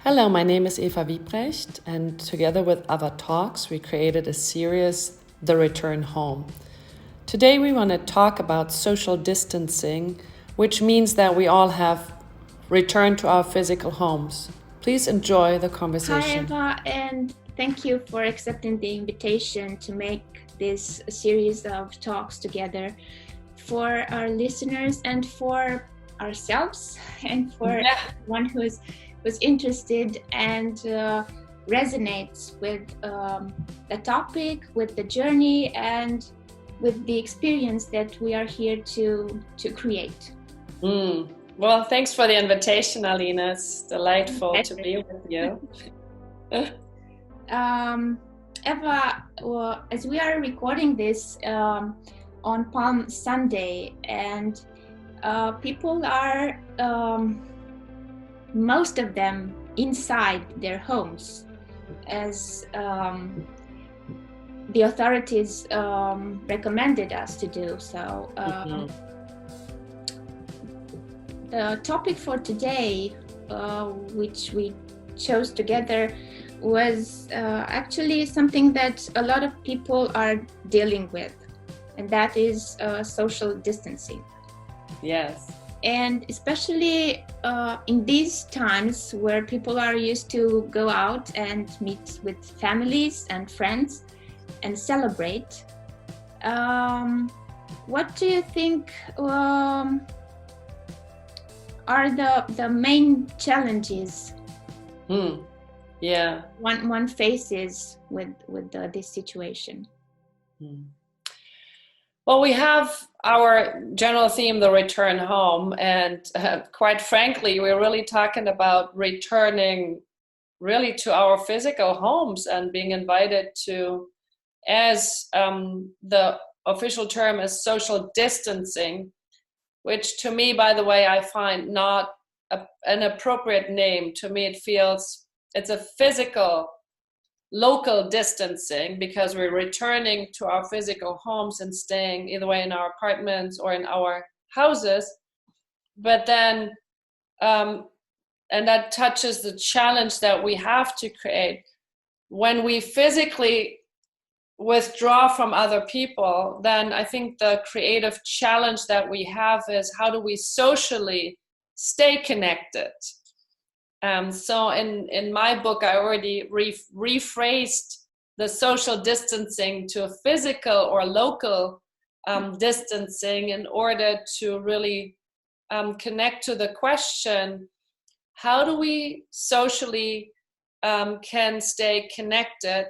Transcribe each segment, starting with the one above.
Hello, my name is Eva Wiebrecht, and together with other talks, we created a series, The Return Home. Today, we want to talk about social distancing, which means that we all have returned to our physical homes. Please enjoy the conversation. Hi, Eva, and thank you for accepting the invitation to make this series of talks together for our listeners and for ourselves and for everyone who's interested and resonates with the topic, with the journey, and with the experience that we are here to create. Well, thanks for the invitation, Alina. It's delightful to be with you. Eva, as we are recording this on Palm Sunday, and people are, most of them, inside their homes, as the authorities recommended us to do. So the topic for today, which we chose together, was actually something that a lot of people are dealing with, and that is social distancing. Yes. And especially in these times where people are used to go out and meet with families and friends and celebrate, what do you think are the main challenges one faces with this situation? Well, we have our general theme, the return home, and quite frankly, we're really talking about returning really to our physical homes and being invited to, as the official term is, social distancing, which to me, by the way, I find not an appropriate name. To me, it feels it's a physical, local distancing, because we're returning to our physical homes and staying either way in our apartments or in our houses. But then, and that touches the challenge that we have to create when we physically withdraw from other people. Then I think the creative challenge that we have is, how do we socially stay connected? So in my book, I already rephrased the social distancing to a physical or local distancing, in order to really connect to the question, how do we socially can stay connected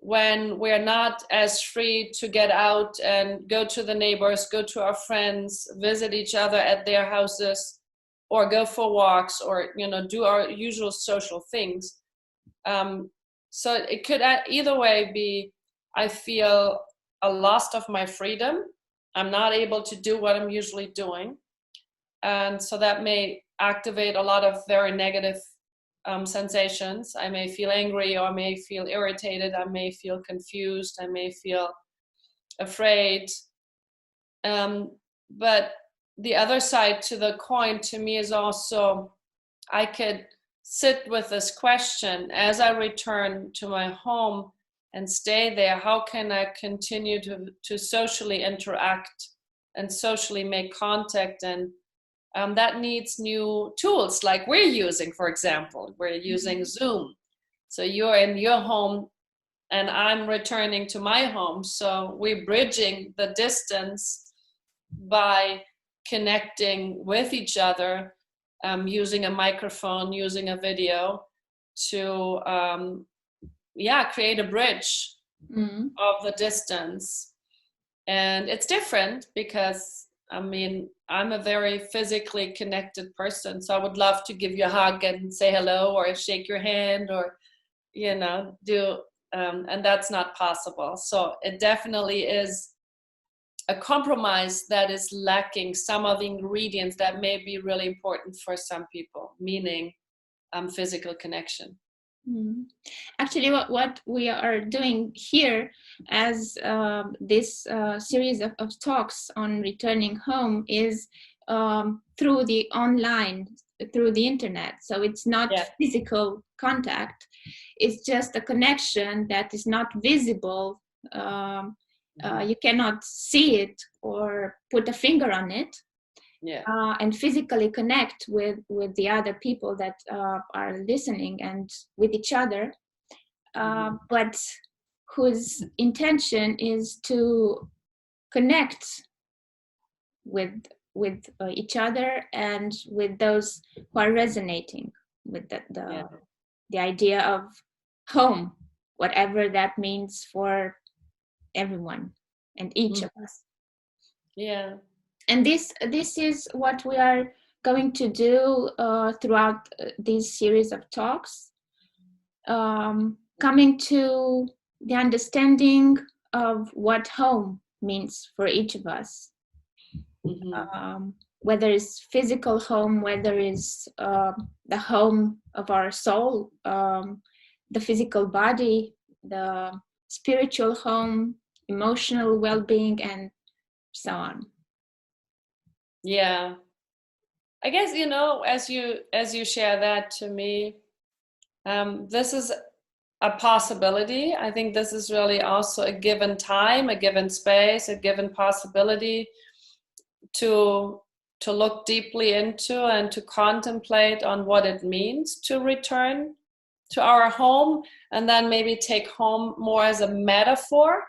when we're not as free to get out and go to the neighbors, go to our friends, visit each other at their houses, or go for walks, or do our usual social things. So it could either way be, I feel a loss of my freedom. I'm not able to do what I'm usually doing, and so that may activate a lot of very negative sensations. I may feel angry, or I may feel irritated, I may feel confused, I may feel afraid. But the other side to the coin to me is also, I could sit with this question as I return to my home and stay there. How can I continue to socially interact and socially make contact? And that needs new tools, like we're using. For example, we're using Zoom. So you're in your home and I'm returning to my home. So we're bridging the distance by connecting with each other, using a microphone, using a video to create a bridge of the distance. And it's different because, I'm a very physically connected person, so I would love to give you a hug and say hello, or shake your hand, or do and that's not possible. So it definitely is a compromise that is lacking some of the ingredients that may be really important for some people, meaning physical connection. Actually, what we are doing here as this series of talks on returning home is through the online through the internet. So it's not Yeah. physical contact. It's just a connection that is not visible. You cannot see it or put a finger on it. Yeah. And physically connect with the other people that are listening and with each other, but whose intention is to connect with each other and with those who are resonating with the idea of home, whatever that means for everyone and each of us. Yeah. And this is what we are going to do throughout this series of talks, coming to the understanding of what home means for each of us. Whether it's physical home, whether it's the home of our soul, the physical body, the spiritual home, emotional well-being, and so on. Yeah. I guess, as you share that to me, this is a possibility. I think this is really also a given time, a given space, a given possibility to look deeply into and to contemplate on what it means to return to our home, and then maybe take home more as a metaphor.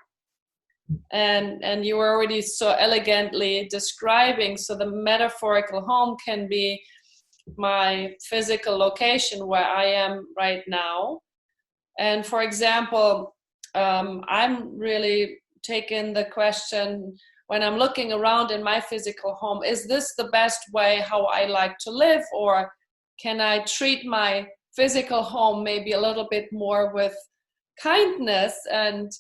And you were already so elegantly describing, so the metaphorical home can be my physical location where I am right now. And for example, I'm really taking the question, when I'm looking around in my physical home, is this the best way how I like to live? Or can I treat my physical home maybe a little bit more with kindness and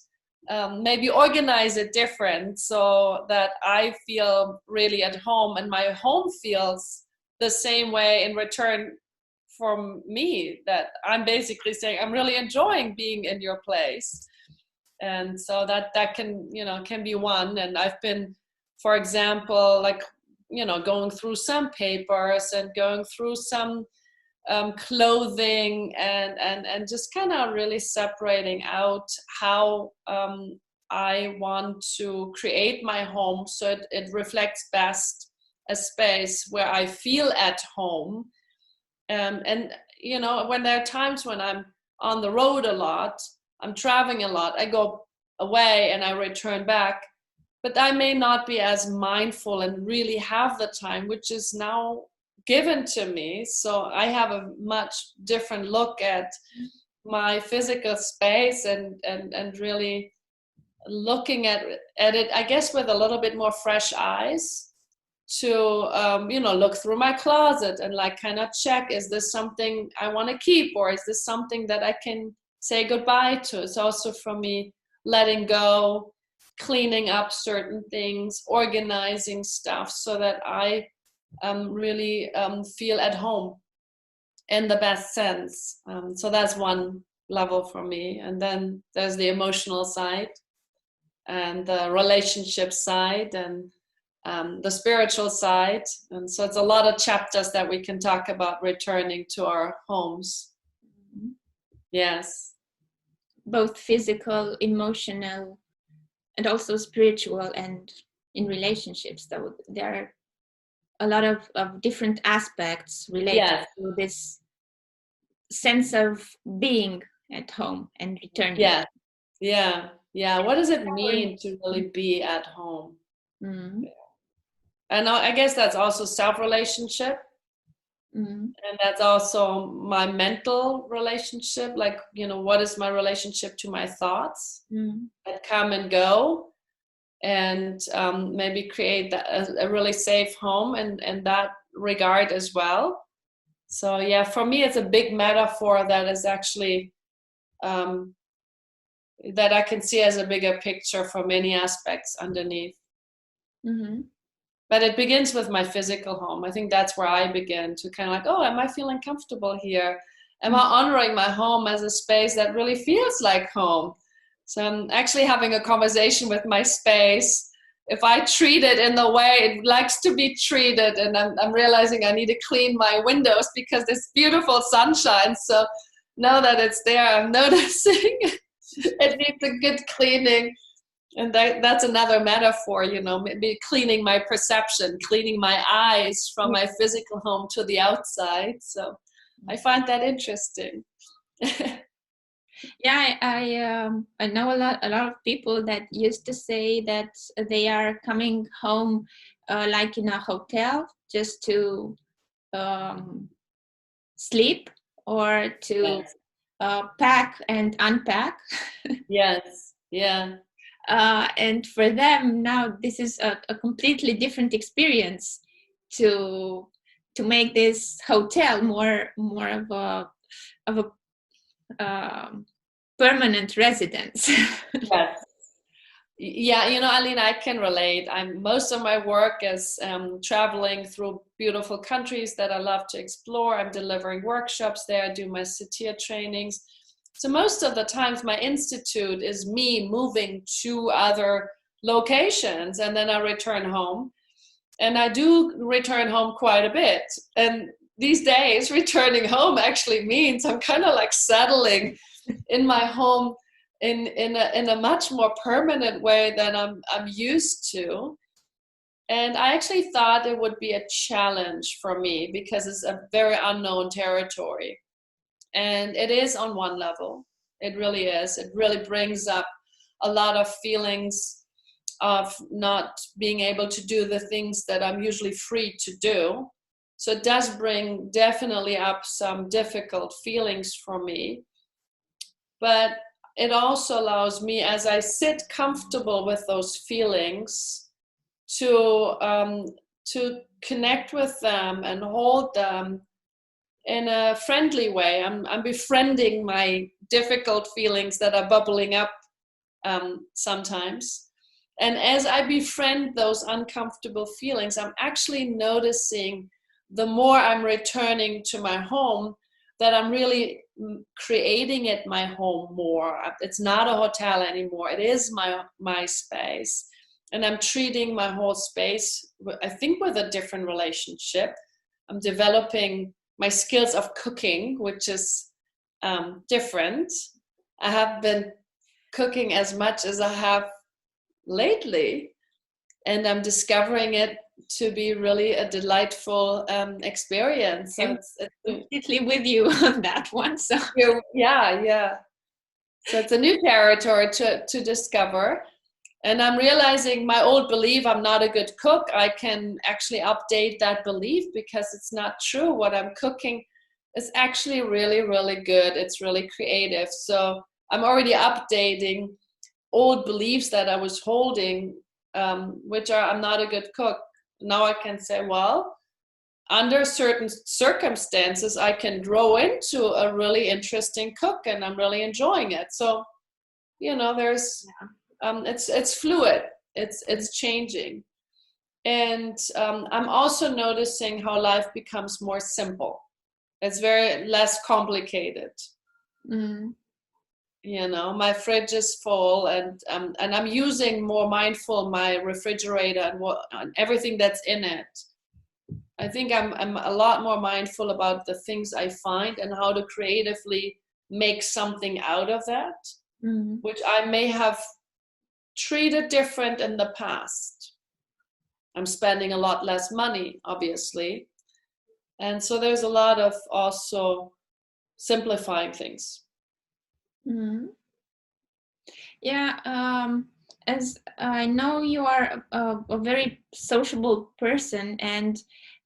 maybe organize it different so that I feel really at home and my home feels the same way in return from me, that I'm basically saying I'm really enjoying being in your place. And so that can be one. And I've been, for example, like, going through some papers and going through some clothing and just kind of really separating out how I want to create my home so it reflects best a space where I feel at home. And when there are times when I'm on the road a lot, I'm traveling a lot, I go away and I return back, but I may not be as mindful and really have the time, which is now given to me. So I have a much different look at my physical space and really looking at it, I guess, with a little bit more fresh eyes to look through my closet and like kind of check, is this something I want to keep, or is this something that I can say goodbye to? It's also for me letting go, cleaning up certain things, organizing stuff so that I really feel at home in the best sense. So that's one level for me. And then there's the emotional side and the relationship side and the spiritual side. And so it's a lot of chapters that we can talk about returning to our homes. Yes. Both physical, emotional, and also spiritual, and in relationships. So there are a lot of different aspects related to this sense of being at home and returning. Yeah. What does it mean to really be at home? And I guess that's also self-relationship. And that's also my mental relationship. Like, what is my relationship to my thoughts that come and go? And maybe create a really safe home in that regard as well. So yeah, for me, it's a big metaphor that is actually that I can see as a bigger picture for many aspects underneath. But it begins with my physical home. I think that's where I begin to kind of like, oh, am I feeling comfortable here? Am I honoring my home as a space that really feels like home? So I'm actually having a conversation with my space if I treat it in the way it likes to be treated, and I'm realizing I need to clean my windows because there's beautiful sunshine. So now that it's there, I'm noticing it needs a good cleaning. And that's another metaphor, maybe cleaning my perception, cleaning my eyes from my physical home to the outside. So I find that interesting. Yeah, I know a lot of people that used to say that they are coming home like in a hotel just to sleep or to pack and unpack. Yes, yeah. And for them now, this is a completely different experience to make this hotel more of a permanent residence. Yes. Yeah, Aline, I can relate. Most of my work is traveling through beautiful countries that I love to explore. I'm delivering workshops there. I do my satir trainings. So most of the times my institute is me moving to other locations, and then I return home. And I do return home quite a bit. And these days, returning home actually means I'm kind of like settling in my home in a much more permanent way than I'm used to. And I actually thought it would be a challenge for me because it's a very unknown territory. And it is on one level. It really is. It really brings up a lot of feelings of not being able to do the things that I'm usually free to do. So it does bring definitely up some difficult feelings for me. But it also allows me, as I sit comfortable with those feelings, to connect with them and hold them in a friendly way. I'm befriending my difficult feelings that are bubbling up sometimes. And as I befriend those uncomfortable feelings, I'm actually noticing the more I'm returning to my home, that I'm really creating it my home more. It's not a hotel anymore. It is my space. And I'm treating my whole space, I think, with a different relationship. I'm developing my skills of cooking, which is different. I have been cooking as much as I have lately, and I'm discovering it to be really a delightful experience. So it's completely with you on that one. So yeah. So it's a new territory to discover. And I'm realizing my old belief, I'm not a good cook, I can actually update that belief because it's not true. What I'm cooking is actually really, really good. It's really creative. So I'm already updating old beliefs that I was holding, which are I'm not a good cook. Now I can say, well, under certain circumstances, I can grow into a really interesting cook, and I'm really enjoying it. So, there's it's fluid. It's changing, and I'm also noticing how life becomes more simple. It's very less complicated. mm. My fridge is full, and I'm using more mindful my refrigerator and everything that's in it. I think I'm a lot more mindful about the things I find and how to creatively make something out of that, which I may have treated different in the past. I'm spending a lot less money, obviously. And so there's a lot of also simplifying things. Yeah, as I know you are a very sociable person, and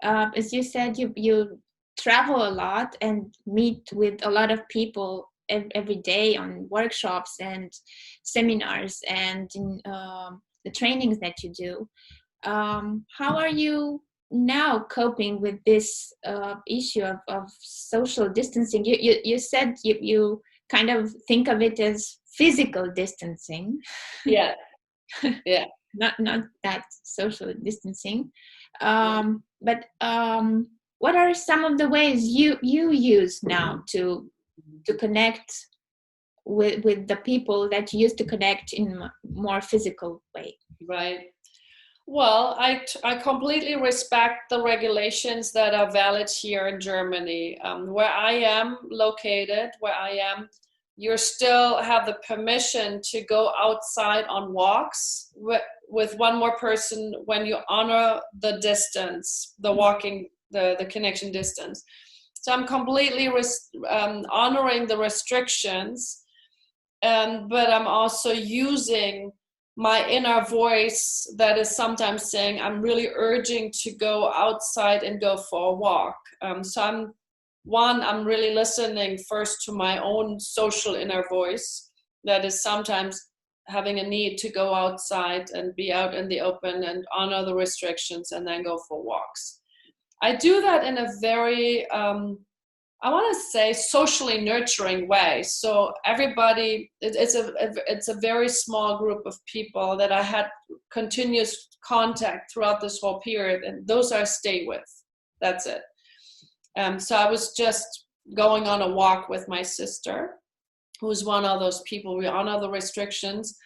as you said, you travel a lot and meet with a lot of people every day on workshops and seminars and in the trainings that you do. How are you now coping with this issue of social distancing? You said you kind of think of it as physical distancing. Yeah. not that social distancing. But what are some of the ways you use now to connect with the people that you used to connect in a more physical way? Right. Well, I completely respect the regulations that are valid here in Germany. Where I am located, where I am, you still have the permission to go outside on walks with one more person when you honor the distance, the walking, the connection distance. So I'm completely honoring the restrictions, but I'm also using my inner voice that is sometimes saying, I'm really urging to go outside and go for a walk. So I'm really listening first to my own social inner voice that is sometimes having a need to go outside and be out in the open and honor the restrictions and then go for walks. I do that in a very, I want to say, socially nurturing way. So everybody, it's a very small group of people that I had continuous contact throughout this whole period, and those I stay with. That's it. So I was just going on a walk with my sister, who's one of those people. We honor the restrictions.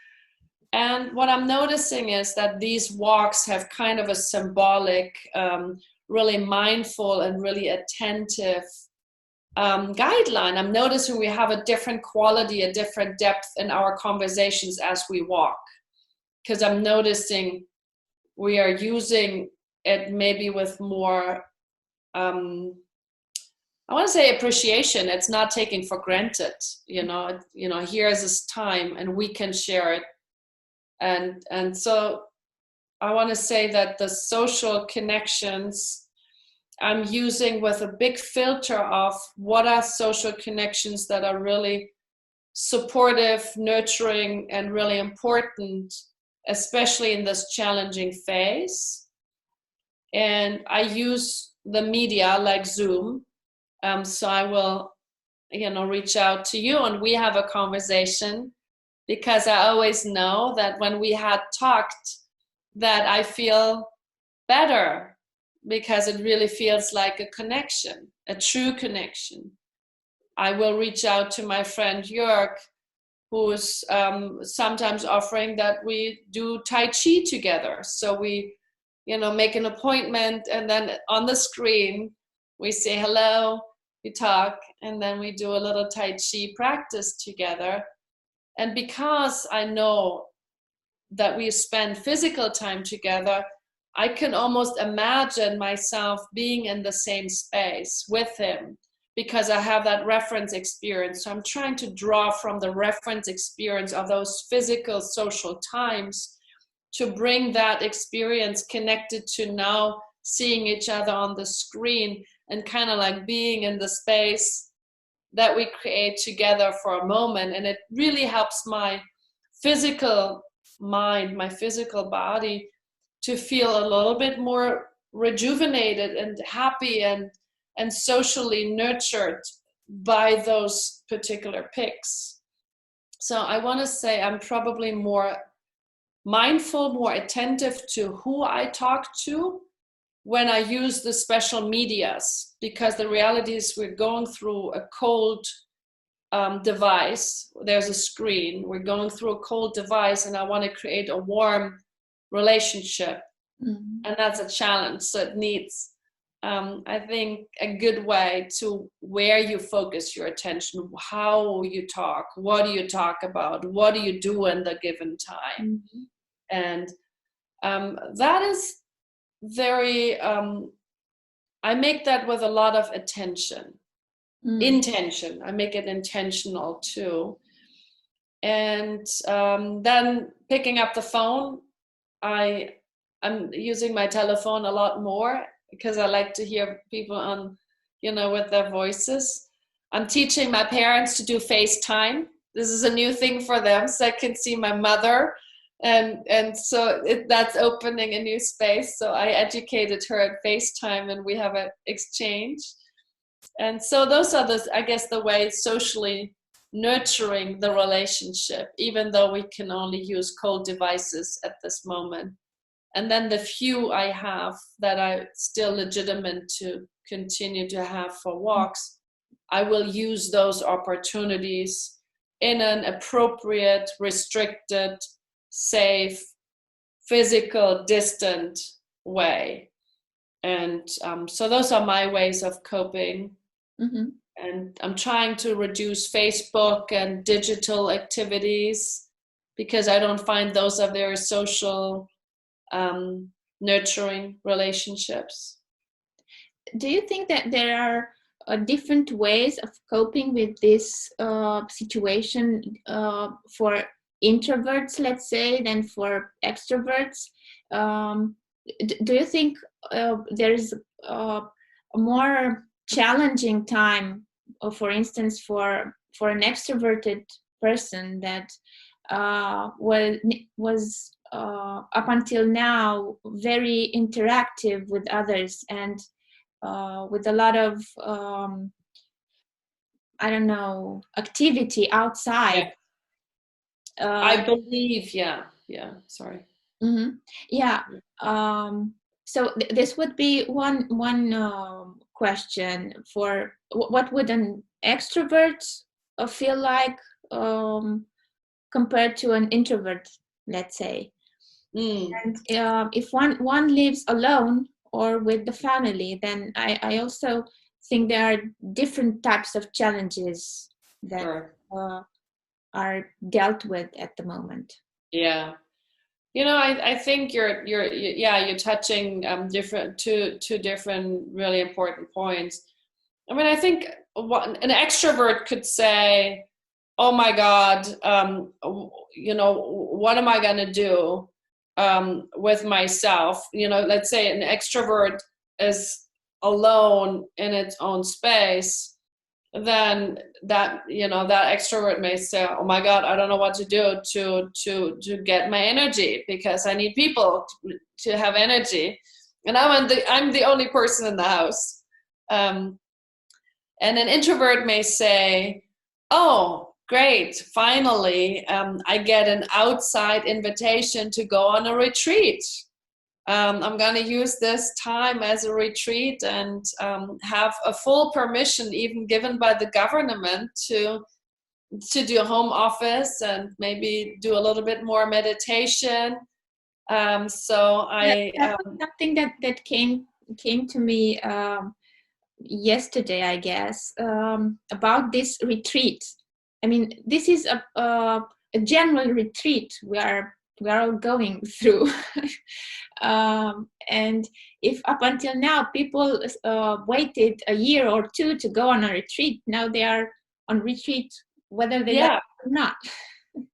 And what I'm noticing is that these walks have kind of a symbolic, really mindful and really attentive guideline. I'm noticing we have a different quality, a different depth in our conversations as we walk, because I'm noticing we are using it maybe with more, I want to say, appreciation. It's not taken for granted, here's this time and we can share it. And so I want to say that the social connections I'm using with a big filter of what are social connections that are really supportive, nurturing, and really important, especially in this challenging phase. And I use the media like Zoom. So I will, reach out to you and we have a conversation, because I always know that when we had talked that I feel better, because it really feels like a connection, a true connection. I will reach out to my friend Jörg, who's sometimes offering that we do Tai Chi together. So we, make an appointment, and then on the screen, we say hello, we talk, and then we do a little Tai Chi practice together. And because I know that we spend physical time together, I can almost imagine myself being in the same space with him, because I have that reference experience. So I'm trying to draw from the reference experience of those physical social times to bring that experience connected to now seeing each other on the screen, and kind of like being in the space that we create together for a moment. And it really helps my physical mind, my physical body, to feel a little bit more rejuvenated and happy and socially nurtured by those particular pics. So I want to say I'm probably more mindful, more attentive to who I talk to when I use the special medias, because the reality is we're going through a cold device. There's a screen. We're going through a cold device, and I want to create a warm relationship. Mm-hmm. And that's a challenge. So it needs, I think, a good way to where you focus your attention, how you talk, what do you talk about, what do you do in the given time. Mm-hmm. And that is very, I make that with a lot of attention. Intention. I make it intentional too. And then picking up the phone, I'm using my telephone a lot more, because I like to hear people on, with their voices. I'm teaching my parents to do FaceTime. This is a new thing for them, so I can see my mother. And so that's opening a new space. So I educated her at FaceTime, and we have an exchange. And so those are the ways socially nurturing the relationship, even though we can only use cold devices at this moment. And then the few I have that are still legitimate to continue to have for walks, I will use those opportunities in an appropriate, restricted, safe, physical, distant way. And so those are my ways of coping. Mm-hmm. And I'm trying to reduce Facebook and digital activities because I don't find those are very social, nurturing relationships. Do you think that there are different ways of coping with this situation for introverts, let's say, than for extroverts? Do you think there is a more challenging time, for instance, for an extroverted person that was up until now very interactive with others and with a lot of I don't know, activity outside. Yeah. I believe, sorry. Mm-hmm. Yeah. So this would be one question for what would an extrovert feel like compared to an introvert, let's say. And if one lives alone or with the family, then I also think there are different types of challenges that Sure. are dealt with at the moment. Yeah. I think you're touching two different really important points. I mean, I think an extrovert could say, "Oh my God, what am I gonna do with myself?" Let's say an extrovert is alone in its own space, then that extrovert may say, "Oh my God, I don't know what to do to get my energy because I need people to have energy, and I'm the only person in the house." And an introvert may say, "Oh, great, finally, I get an outside invitation to go on a retreat. I'm going to use this time as a retreat and have a full permission, even given by the government, to do home office and maybe do a little bit more meditation." That's something that came to me yesterday, I guess, about this retreat. I mean, this is a general retreat we are all going through. And if up until now people waited a year or two to go on a retreat, now they are on retreat whether they like it or not.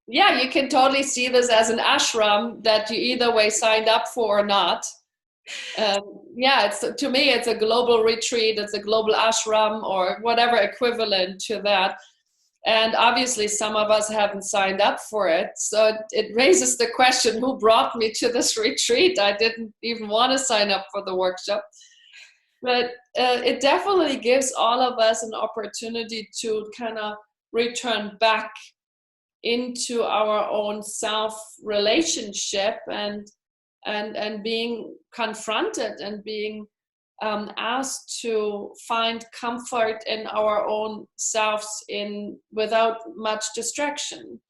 Yeah, you can totally see this as an ashram that you either way signed up for or not. To me, it's a global retreat, it's a global ashram or whatever equivalent to that. And obviously some of us haven't signed up for it. So it raises the question, who brought me to this retreat? I didn't even want to sign up for the workshop. But it definitely gives all of us an opportunity to kind of return back into our own self relationship and being confronted and being asked to find comfort in our own selves without much distraction.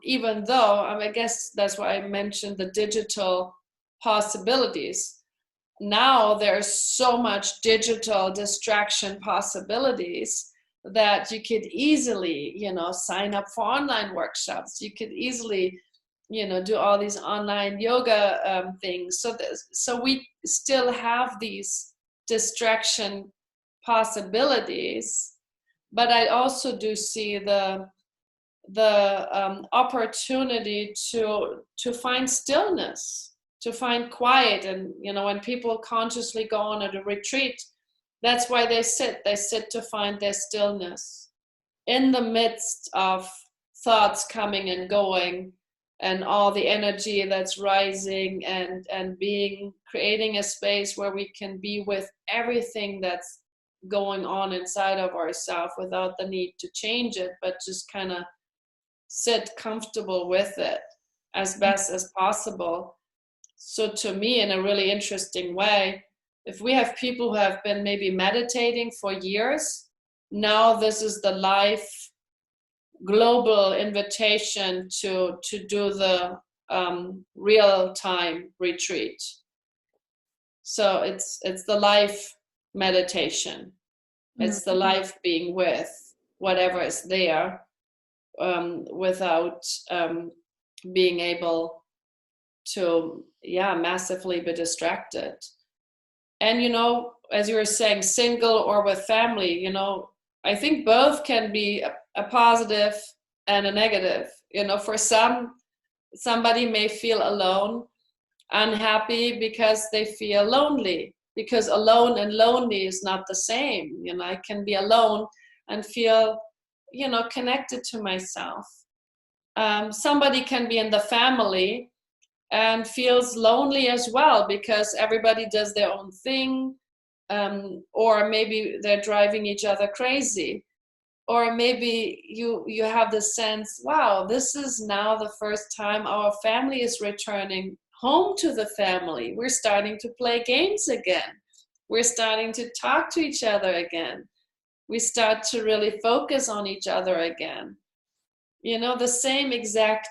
Even though, I guess that's why I mentioned the digital possibilities. Now there's so much digital distraction possibilities that you could easily, sign up for online workshops. You could easily, do all these online yoga things. So we still have these distraction possibilities, but I also do see the opportunity to find stillness, to find quiet. And when people consciously go on a retreat, that's why they sit to find their stillness in the midst of thoughts coming and going and all the energy that's rising, and creating a space where we can be with everything that's going on inside of ourselves without the need to change it, but just kind of sit comfortable with it as best as possible. So to me, in a really interesting way, if we have people who have been maybe meditating for years, now this is the life global invitation to do the real-time retreat. So it's the life meditation. It's the life being with whatever is there, without being able to, massively be distracted. And, as you were saying, single or with family, I think both can be a positive and a negative. For somebody may feel alone, unhappy because they feel lonely, because alone and lonely is not the same. I can be alone and feel, connected to myself. Somebody can be in the family and feels lonely as well because everybody does their own thing, or maybe they're driving each other crazy, or maybe you have the sense, wow, this is now the first time our family is returning home to the family. We're starting to play games again. We're starting to talk to each other again. We start to really focus on each other again. The same exact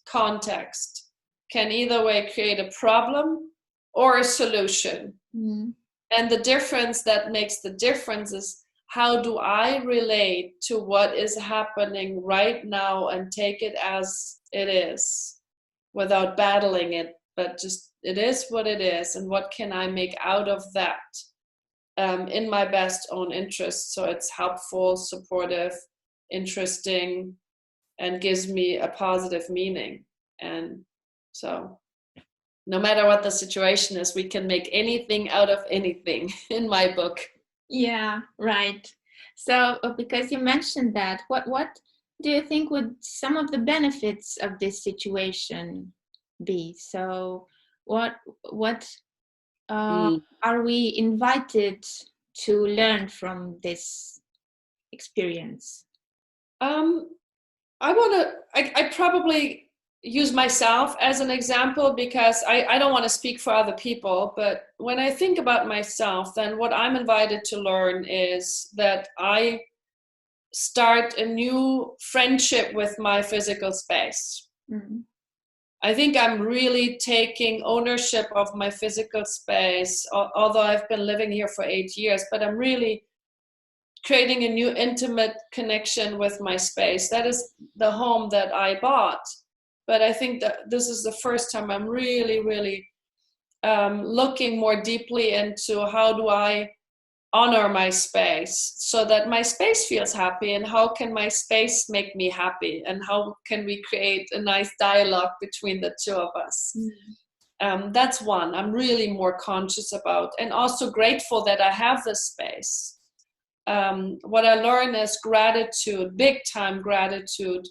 context can either way create a problem or a solution. And the difference that makes the difference is, how do I relate to what is happening right now and take it as it is without battling it, but just it is what it is, and what can I make out of that in my best own interest, so it's helpful, supportive, interesting, and gives me a positive meaning. And so no matter what the situation is, we can make anything out of anything in my book. Yeah, right. So because you mentioned that, what do you think would some of the benefits of this situation be? So what are we invited to learn from this experience? I probably use myself as an example, because I don't want to speak for other people, but when I think about myself, then what I'm invited to learn is that I start a new friendship with my physical space. I think I'm really taking ownership of my physical space, although I've been living here for 8 years, but I'm really creating a new intimate connection with my space. That is the home that I bought. But I think that this is the first time I'm really, really looking more deeply into, how do I honor my space so that my space feels happy, and how can my space make me happy, and how can we create a nice dialogue between the two of us. That's one I'm really more conscious about, and also grateful that I have this space. What I learned is gratitude, big time gratitude,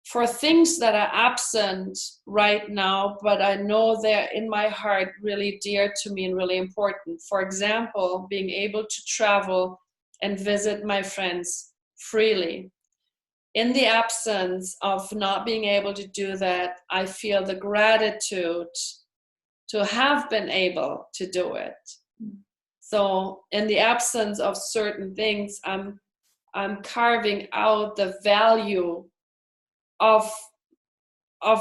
for things that are absent right now, but I know they're in my heart, really dear to me and really important. For example, being able to travel and visit my friends freely. In the absence of not being able to do that, I feel the gratitude to have been able to do it. So in the absence of certain things, I'm carving out the value of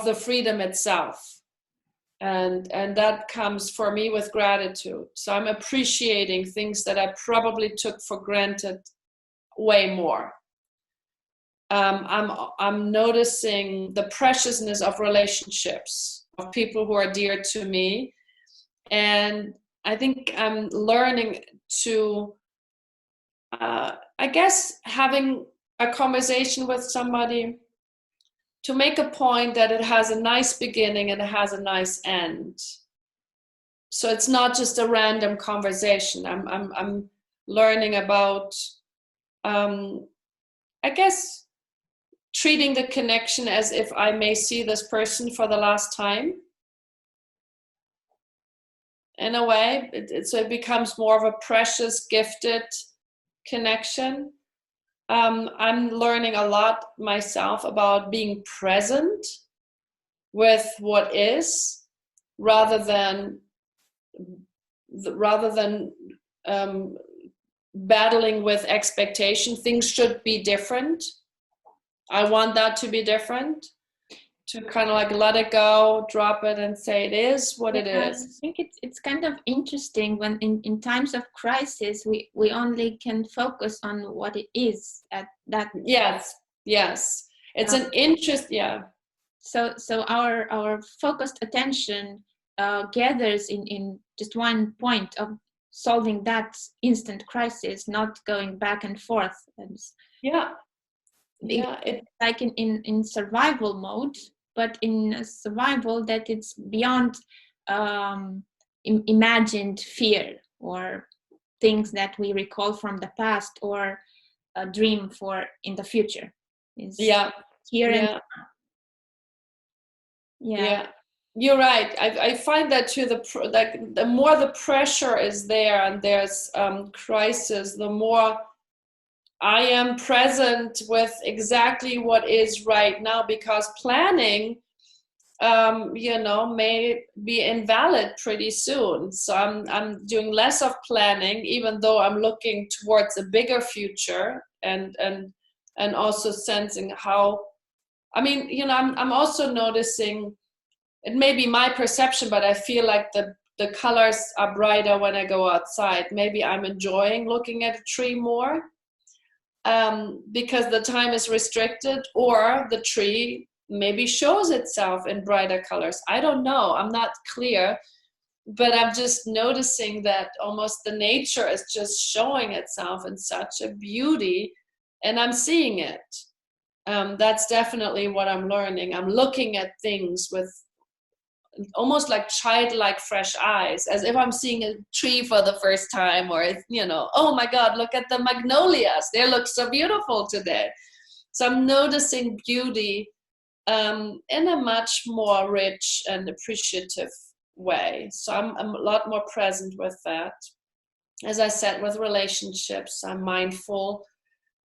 the freedom itself, and that comes for me with gratitude. So I'm appreciating things that I probably took for granted way more. I'm noticing the preciousness of relationships, of people who are dear to me, and I think I'm learning to I guess having a conversation with somebody, to make a point that it has a nice beginning and it has a nice end. So it's not just a random conversation. I'm learning about, I guess, treating the connection as if I may see this person for the last time. In a way, so it becomes more of a precious, gifted connection. I'm learning a lot myself about being present with what is, rather than battling with expectation. Things should be different. I want that to be different. to kind of like let it go, drop it, and say it is what it I is. think it's kind of interesting when in times of crisis we only can focus on what it is at that. Yes, it's an interest. Yeah. So our focused attention gathers in just one point of solving that instant crisis, not going back and forth. And Yeah. it's like in survival mode, but in a survival that it's beyond imagined fear or things that we recall from the past or a dream for in the future. It's here and yeah, you're right. I find that too. The more the pressure is there and there's crisis, the more I am present with exactly what is right now, because planning, may be invalid pretty soon. So I'm doing less of planning, even though I'm looking towards a bigger future, and also sensing how. I mean, I'm also noticing. It may be my perception, but I feel like the colors are brighter when I go outside. Maybe I'm enjoying looking at a tree more. Because the time is restricted, or the tree maybe shows itself in brighter colors. I don't know. I'm not clear, but I'm just noticing that almost the nature is just showing itself in such a beauty, and I'm seeing it. That's definitely what I'm learning. I'm looking at things with almost like childlike fresh eyes, as if I'm seeing a tree for the first time, or oh my God, look at the magnolias, they look so beautiful today. So I'm noticing beauty in a much more rich and appreciative way. So I'm a lot more present with that. As I said, with relationships, I'm mindful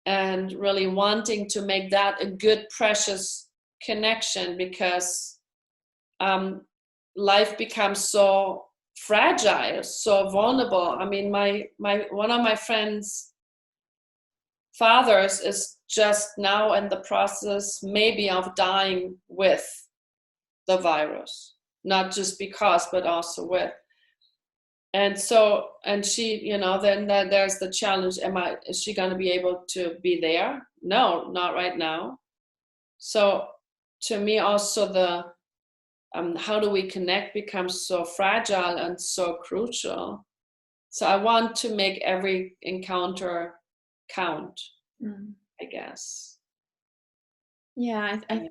and really wanting to make that a good, precious connection, because life becomes so fragile, so vulnerable. I mean, my one of my friends' fathers is just now in the process, maybe, of dying with the virus, not just because, but also with. And so, and she, then there's the challenge: is she going to be able to be there? No, not right now. So, to me, also the how do we connect becomes so fragile and so crucial. So I want to make every encounter count, I guess. Yeah, I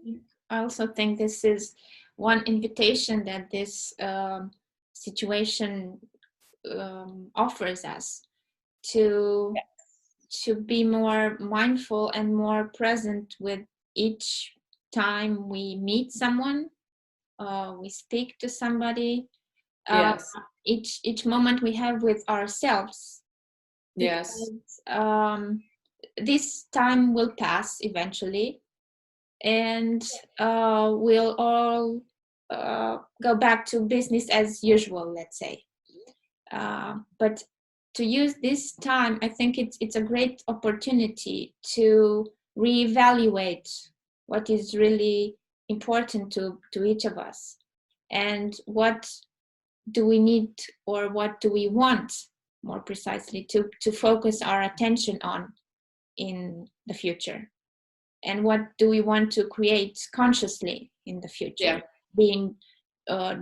also think this is one invitation that this situation offers us to be more mindful and more present with each time we meet someone, we speak to somebody, Yes. each moment we have with ourselves. Yes. Because this time will pass eventually, and we'll all go back to business as usual, let's say. But to use this time, I think it's a great opportunity to reevaluate what is really important to each of us, and what do we need, or what do we want, more precisely, to focus our attention on in the future, and what do we want to create consciously in the future, being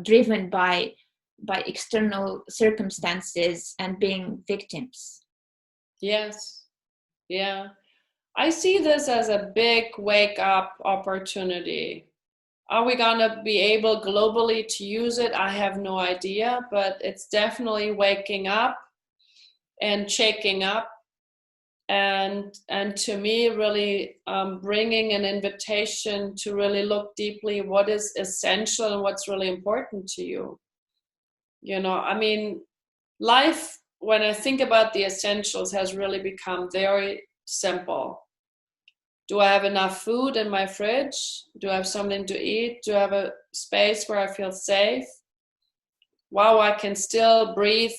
driven by external circumstances and being victims. Yes. Yeah. I see this as a big wake up opportunity. Are we going to be able globally to use it? I have no idea, but it's definitely waking up and shaking up. And to me, really bringing an invitation to really look deeply what is essential and what's really important to you. I mean, life, when I think about the essentials, has really become very simple. Do I have enough food in my fridge? Do I have something to eat? Do I have a space where I feel safe? Wow, I can still breathe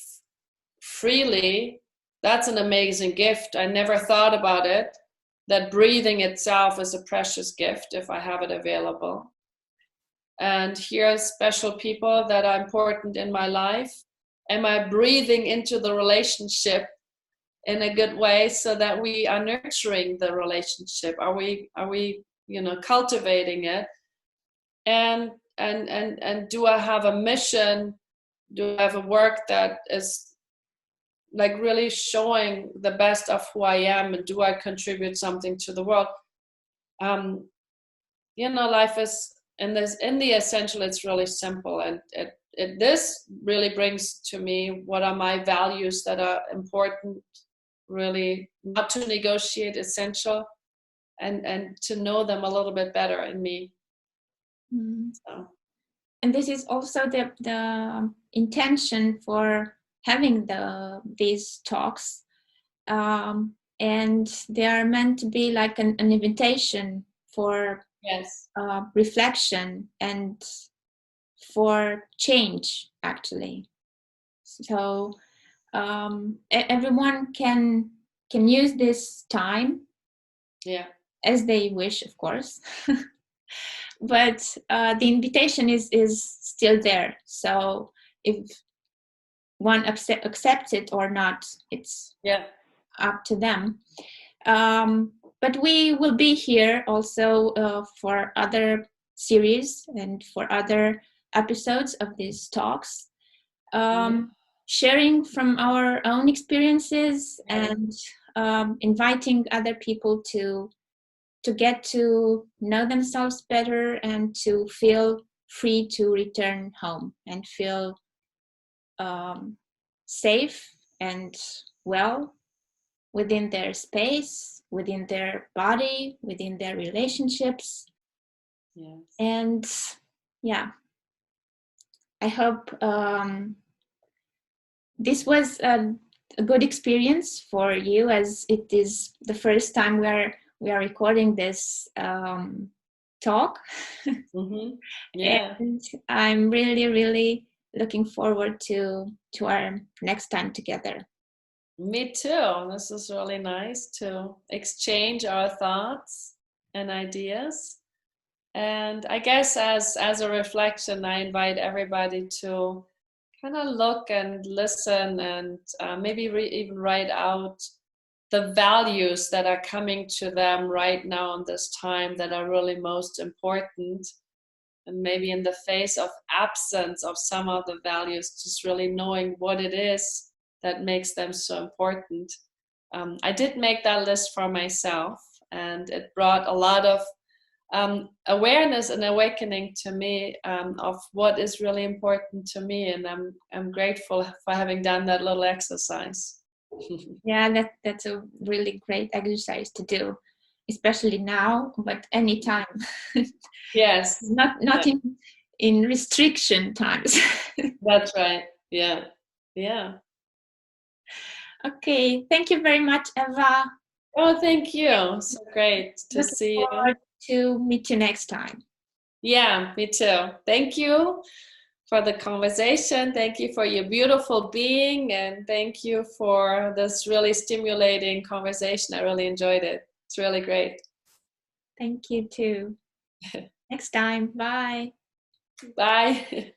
freely. That's an amazing gift. I never thought about it, that breathing itself is a precious gift if I have it available. and here are special people that are important in my life? Am I breathing into the relationship in a good way so that we are nurturing the relationship? Are we cultivating it? And do I have a mission? Do I have a work that is like really showing the best of who I am, and do I contribute something to the world? Life is in the essential, it's really simple, and this really brings to me what are my values that are important, really not to negotiate, essential, and to know them a little bit better in me. So. And this is also the intention for having these talks, and they are meant to be like an invitation for Yes. Reflection and for change, actually. So everyone can use this time, yeah, as they wish, of course. But the invitation is still there. So if one accepts it or not, it's up to them. But we will be here also for other series and for other episodes of these talks, sharing from our own experiences and inviting other people to get to know themselves better and to feel free to return home and feel safe and well within their space, within their body, within their relationships. Yes. And I hope this was a good experience for you, as it is the first time we are recording this talk. And I'm really, really looking forward to our next time together. Me too. This is really nice to exchange our thoughts and ideas. And I guess as a reflection, I invite everybody to kind of look and listen and maybe even write out the values that are coming to them right now in this time that are really most important. And maybe in the face of absence of some of the values, just really knowing what it is that makes them so important. I did make that list for myself, and it brought a lot of awareness and awakening to me of what is really important to me, and I'm grateful for having done that little exercise. Yeah, that's a really great exercise to do, especially now, but anytime. Yes. Not in restriction times. That's right. Yeah. Okay, thank you very much, Eva. Oh, thank you. So great to see you. To meet you next time. Yeah, me too. Thank you for the conversation. Thank you for your beautiful being, and thank you for this really stimulating conversation. I really enjoyed it. It's really great. Thank you too. Next time. Bye. Bye.